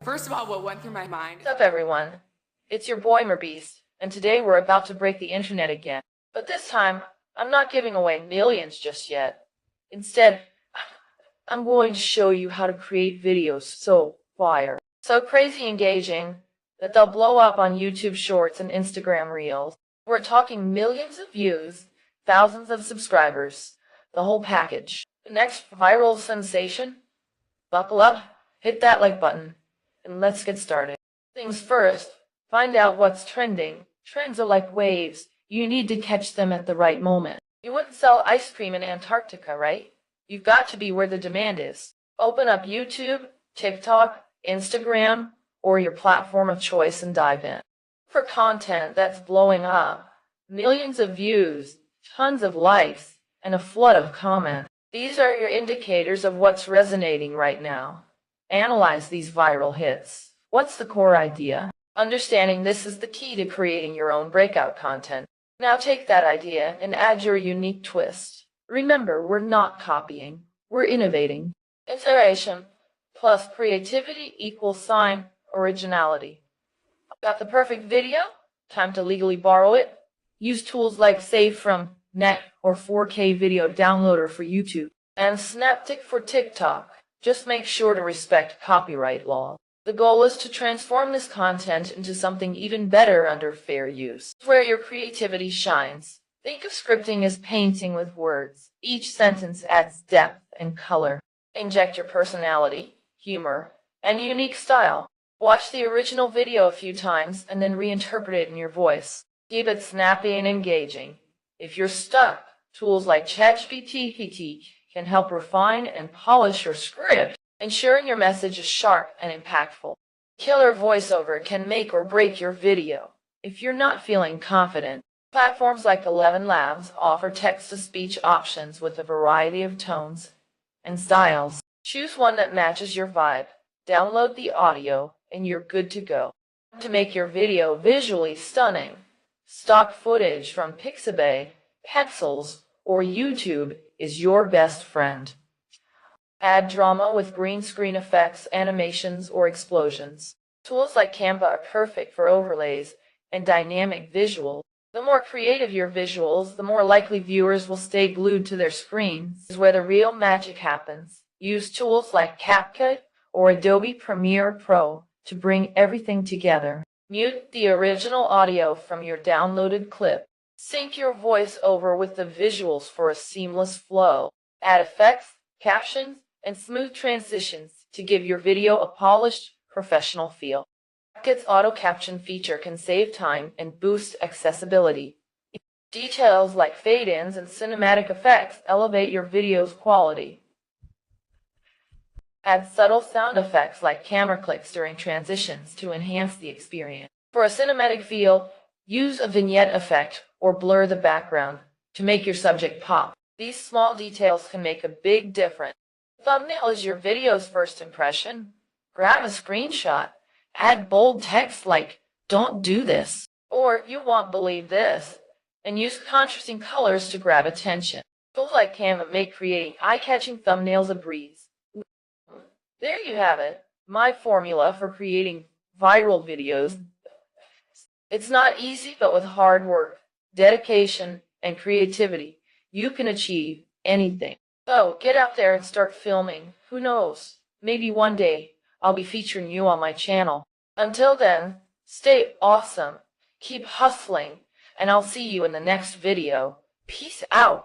First of all, what went through my mind. What's up, everyone? It's your boy Merbeast, and today we're about to break the internet again. But this time, I'm not giving away millions just yet. Instead, I'm going to show you how to create videos so fire, so crazy engaging, that they'll blow up on YouTube Shorts and Instagram Reels. We're talking millions of views, thousands of subscribers, the whole package. The next viral sensation? Buckle up, hit that like button, and let's get started. Things first, find out what's trending. Trends are like waves. You need to catch them at the right moment. You wouldn't sell ice cream in Antarctica, right? You've got to be where the demand is. Open up YouTube, TikTok, Instagram, or your platform of choice and dive in. For content that's blowing up, millions of views, tons of likes, and a flood of comments. These are your indicators of what's resonating right now. Analyze these viral hits. What's the core idea? Understanding this is the key to creating your own breakout content. Now take that idea and add your unique twist. Remember, we're not copying, we're innovating. Iteration plus creativity equals originality. Got the perfect video? Time to legally borrow it? Use tools like Save from Net or 4K Video Downloader for YouTube and Snaptic for TikTok. Just make sure to respect copyright law. The goal is to transform this content into something even better under fair use. It's where your creativity shines. Think of scripting as painting with words. Each sentence adds depth and color. Inject your personality, humor, and unique style. Watch the original video a few times and then reinterpret it in your voice. Keep it snappy and engaging. If you're stuck, tools like ChatGPT can help refine and polish your script, ensuring your message is sharp and impactful. Killer voiceover can make or break your video. If you're not feeling confident, platforms like 11 Labs offer text-to-speech options with a variety of tones and styles. Choose one that matches your vibe. Download the audio, and you're good to go. To make your video visually stunning, stock footage from Pixabay, Pencils, or YouTube is your best friend. Add drama with green screen effects, animations, or explosions. Tools like Canva are perfect for overlays and dynamic visuals. The more creative your visuals, the more likely viewers will stay glued to their screens. This is where the real magic happens. Use tools like CapCut or Adobe Premiere Pro to bring everything together. Mute the original audio from your downloaded clip. Sync your voice over with the visuals for a seamless flow. Add effects, captions, and smooth transitions to give your video a polished, professional feel. CapCut's auto caption feature can save time and boost accessibility. Details like fade-ins and cinematic effects elevate your video's quality. Add subtle sound effects like camera clicks during transitions to enhance the experience. For a cinematic feel, use a vignette effect or blur the background to make your subject pop. These small details can make a big difference. Thumbnail is your video's first impression. Grab a screenshot. Add bold text like, "Don't do this," or "You won't believe this," and use contrasting colors to grab attention. Tools like Canva make creating eye-catching thumbnails a breeze. There you have it, my formula for creating viral videos. It's not easy, but with hard work, dedication, and creativity, you can achieve anything. So get out there and start filming. Who knows? Maybe one day I'll be featuring you on my channel. Until then, stay awesome, keep hustling, and I'll see you in the next video. Peace out.